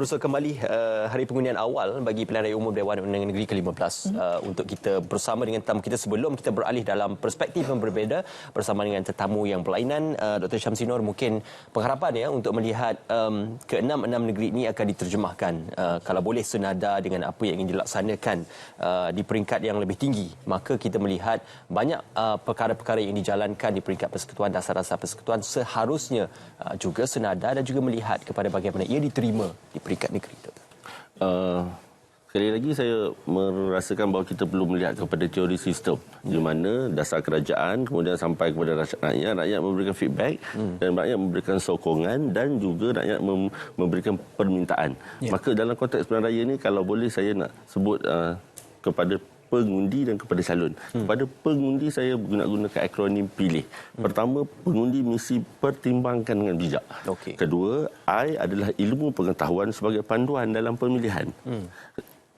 berusaha kembali hari pengundian awal bagi pilihan raya umum Dewan Undangan Negeri ke-15 untuk kita bersama dengan tetamu kita. Sebelum kita beralih dalam perspektif yang berbeza bersama dengan tetamu yang berlainan, Dr. Syamsi Nur, mungkin pengharapan ya untuk melihat ke-6 negeri ini akan diterjemahkan kalau boleh senada dengan apa yang ingin dilaksanakan di peringkat yang lebih tinggi. Maka kita melihat banyak perkara-perkara yang dijalankan di peringkat persekutuan, dasar-dasar persekutuan seharusnya juga senada dan juga melihat kepada bagaimana ia diterima di peringkat negeri. Sekali lagi saya merasakan bahawa kita perlu melihat kepada teori sistem di mana dasar kerajaan kemudian sampai kepada rakyat memberikan feedback dan rakyat memberikan sokongan dan juga rakyat memberikan permintaan. Maka dalam konteks pilihan raya ini, kalau boleh saya nak sebut kepada pengundi dan kepada calon. Kepada pengundi saya gunakan akronim PILIH. Pertama, pengundi mesti pertimbangkan dengan bijak. Kedua, I adalah ilmu pengetahuan sebagai panduan dalam pemilihan.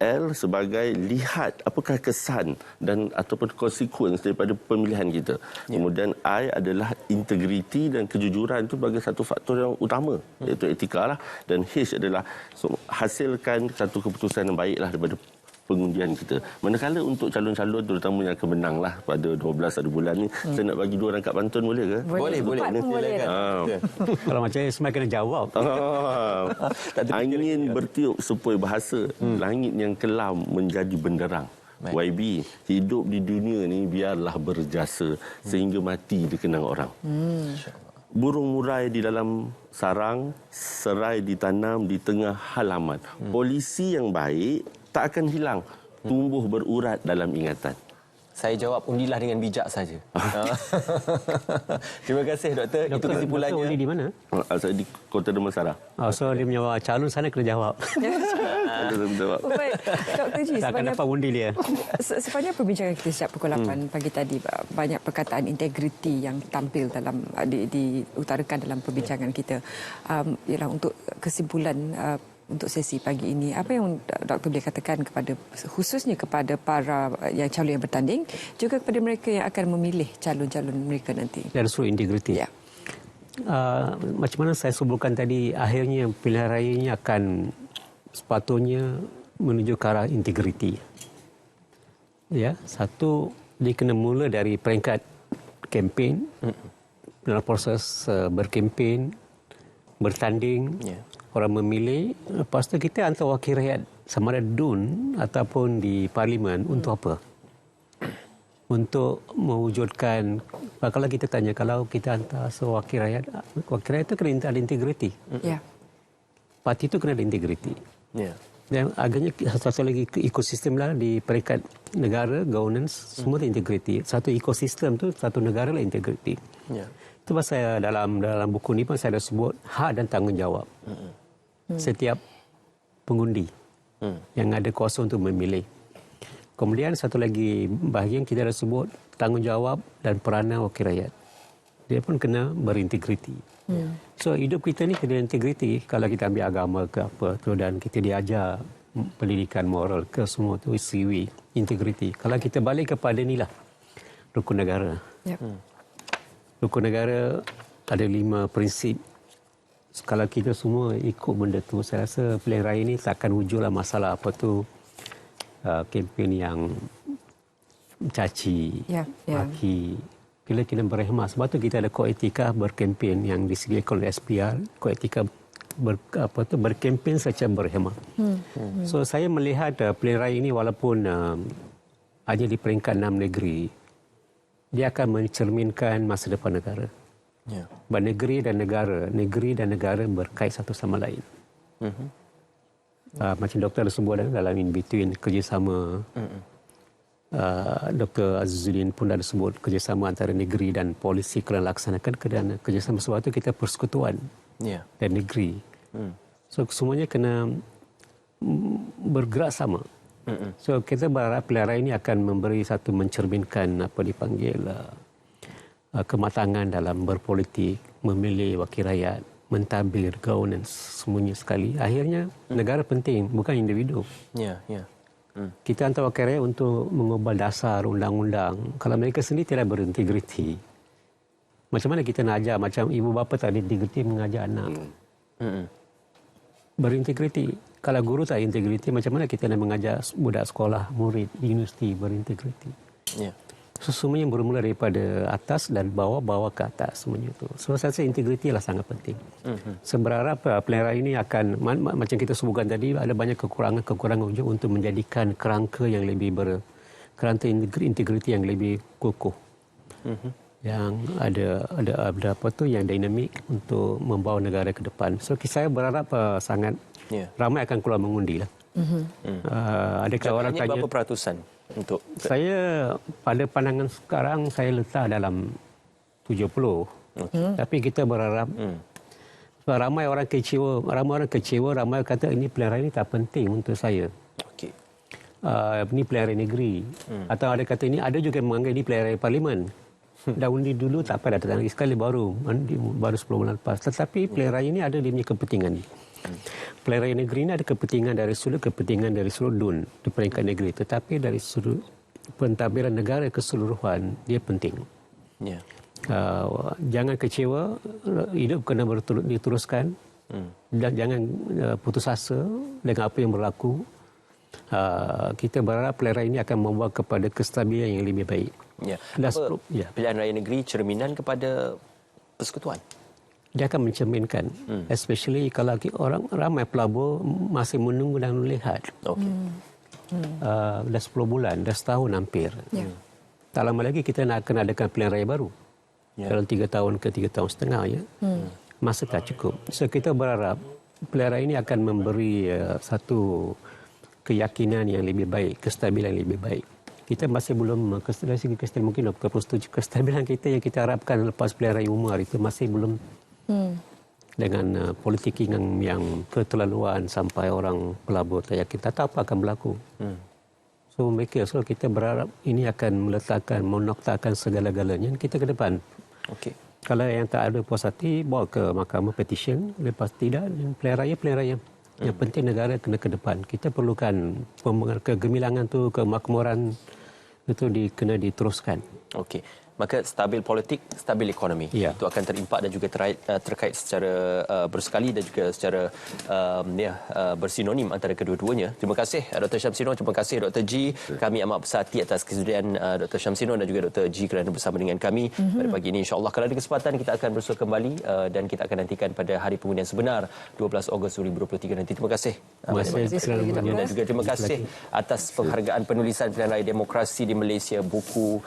L sebagai lihat apakah kesan dan ataupun konsekuens daripada pemilihan kita. Kemudian I adalah integriti dan kejujuran itu sebagai satu faktor yang utama, iaitu etika lah. Dan H adalah hasilkan satu keputusan yang baiklah daripada pengundian kita. Manakala untuk calon-calon terutama yang akan menang lah pada 12 hari bulan ni, saya nak bagi 2 rangkap pantun boleh ke? Boleh. Kalau macam ni semua kena jawab. Angin bertiup sepoi bahasa, langit yang kelam menjadi benderang. YB, hidup di dunia ni biarlah berjasa sehingga mati dikenang orang. Burung murai di dalam sarang, serai ditanam di tengah halaman. Polisi yang baik tak akan hilang, tumbuh berurat dalam ingatan. Saya jawab undilah dengan bijak saja. Terima kasih, Doktor. Itu kesimpulannya. Doktor undi di mana? Saya di Kota Damansara. So dia punya calon sana kena jawab. Baik, Dr. G, tak akan dapat undi dia. Sepanjang perbincangan kita sejak pukul 8 pagi tadi, banyak perkataan integriti yang tampil dalam diutarakan dalam perbincangan kita. Ialah untuk kesimpulan untuk sesi pagi ini, apa yang Doktor boleh katakan kepada khususnya kepada para yang calon yang bertanding, juga kepada mereka yang akan memilih calon-calon mereka nanti dari sudut integriti. Macam mana saya sebutkan tadi, akhirnya pilihan raya ini akan sepatutnya menuju ke arah integriti. Satu, dia kena mula dari peringkat kempen, dalam proses berkempen, bertanding, orang memilih. Lepas tu kita hantar wakil rakyat sama ada DUN ataupun di Parlimen untuk apa? Untuk mewujudkan, kalau kita tanya, kalau kita hantar wakil rakyat itu kena ada integriti. Parti itu kena ada integriti. Dan agaknya satu lagi ekosistem lah di peringkat negara, governance, semua ada integriti. Satu ekosistem tu, satu negara lah integriti. Itu pasal dalam buku ni pun saya ada sebut hak dan tanggungjawab setiap pengundi yang ada kuasa untuk memilih. Kemudian satu lagi bahagian kita ada sebut tanggungjawab dan peranan wakil rakyat. Dia pun kena berintegriti. So hidup kita ni kena integriti. Kalau kita ambil agama ke apa tu dan kita diajar pendidikan moral ke semua tu, siwi, integriti. Kalau kita balik kepada inilah rukun negara. Rukun negara ada 5 prinsip. Kalau kita semua ikut benda tu, saya rasa pilihan raya ni takkan wujudlah masalah apa tu kempen yang caci, maki. Bila kita berhemah, sebab tu kita ada kod etika berkempen yang disediakan oleh SPR, kod etika berkempen secara berhemah. So saya melihat pilihan raya ini walaupun hanya di peringkat 6 negeri, dia akan mencerminkan masa depan negara. Negeri dan negara berkait satu sama lain. Macam doktor sebut dalam in between kerjasama, Dr. Azizuddin pun dah sebut kerjasama antara negeri dan polisi kena laksanakan kerjasama, sebab itu kita persekutuan dan negeri. So semuanya kena bergerak sama. So kita berharap pilihan raya ini akan memberi satu mencerminkan apa dipanggil kematangan dalam berpolitik, memilih wakil rakyat, mentadbir, governance, semuanya sekali. Akhirnya negara penting, bukan individu. Kita hantar wakil rakyat untuk mengubah dasar undang-undang. Kalau mereka sendiri tidak berintegriti, macam mana kita nak ajar? Macam ibu bapa tak ada integriti mengajar anak. berintegriti. Kalau guru tak integriti, macam mana kita nak mengajar budak sekolah, murid, universiti berintegriti? Ya. Semuanya bermula daripada atas dan bawa ke atas semuanya itu. So saya rasa integriti lah sangat penting. Seberharap pilihan raya ini akan macam kita sebutkan tadi, ada banyak kekurangan untuk menjadikan kerangka yang lebih kerangka integriti yang lebih kukuh. Yang ada apa tu yang dinamik untuk membawa negara ke depan. So saya berharap sangat ramai akan keluar mengundi lah. Adakah orang tanya berapa peratusan untuk saya pada pandangan sekarang saya letak dalam 70. Tapi kita berharap ramai orang kecewa, ramai kata ini pilihan raya ini tak penting untuk saya. Okey. Ini pilihan raya negeri. Atau ada kata ini, ada juga yang menganggap ini pilihan raya parlimen. Dah undi dulu tak apa, dah datang lagi sekali baru 10 bulan lepas. Tetapi pilihan raya ini ada dia punya kepentingan. Pilihan raya negeri ini ada kepentingan dari sudut DUN di peringkat negeri, tetapi dari sudut pentadbiran negara keseluruhan dia penting. Ya. Jangan kecewa, hidup kena diteruskan dan jangan putus asa dengan apa yang berlaku. Kita berharap pilihan raya ini akan membawa kepada kestabilan yang lebih baik. Ya. Pilihan raya negeri cerminan kepada persekutuan. Dia akan mencerminkan, especially kalau orang ramai pelabur masih menunggu dan melihat. Okey. Dah 10 bulan, dah setahun hampir. Tak lama lagi kita nak akan adakan pilihan raya baru. Dalam 3 tahun ke 3 tahun setengah ya. Masa tak cukup. So kita berharap pilihan raya ini akan memberi satu keyakinan yang lebih baik, kestabilan yang lebih baik. Kita masih belum dari segi kestabilan, mungkin 27 kestabilan kita yang kita harapkan lepas pilihan raya umum itu masih belum dengan politik yang keterlaluan sampai orang pelabur tak yakin tak tahu apa akan berlaku. So kita berharap ini akan menoktakan segala-galanya kita ke depan. Okey. Kalau yang tak ada puas hati, bawa ke mahkamah petition. Lepas tidak, pilihan raya. Yang penting negara kena ke depan. Kita perlukan kegemilangan tu, kemakmuran itu kena diteruskan. Okey. Maka stabil politik, stabil ekonomi. Ya. Itu akan terimpak dan juga terkait secara bersekali dan juga secara bersinonim antara kedua-duanya. Terima kasih Dr. Syamsuddin, terima kasih Dr. G. Kami amat bersahati atas kesudian Dr. Syamsuddin dan juga Dr. G kerana bersama dengan kami pada pagi ini. InsyaAllah kalau ada kesempatan kita akan bersua kembali dan kita akan nantikan pada hari pengundian sebenar 12 Ogos 2023 nanti. Terima kasih. Dan juga terima kasih atas penghargaan penulisan pilihan raya demokrasi di Malaysia, buku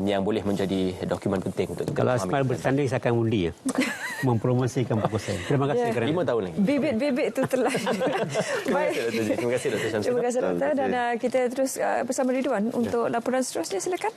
yang boleh menjadi dokumen penting untuk kita. Kalau Asmal bertanding saya akan undi ya. Mempromosikan buku saya. Terima kasih kerana 5 tahun lagi. Bibit-bibit tu telah. Terima kasih Dr. Syamsuddin. Terima kasih doktor dan kita terus bersama Ridwan untuk laporan seterusnya, silakan.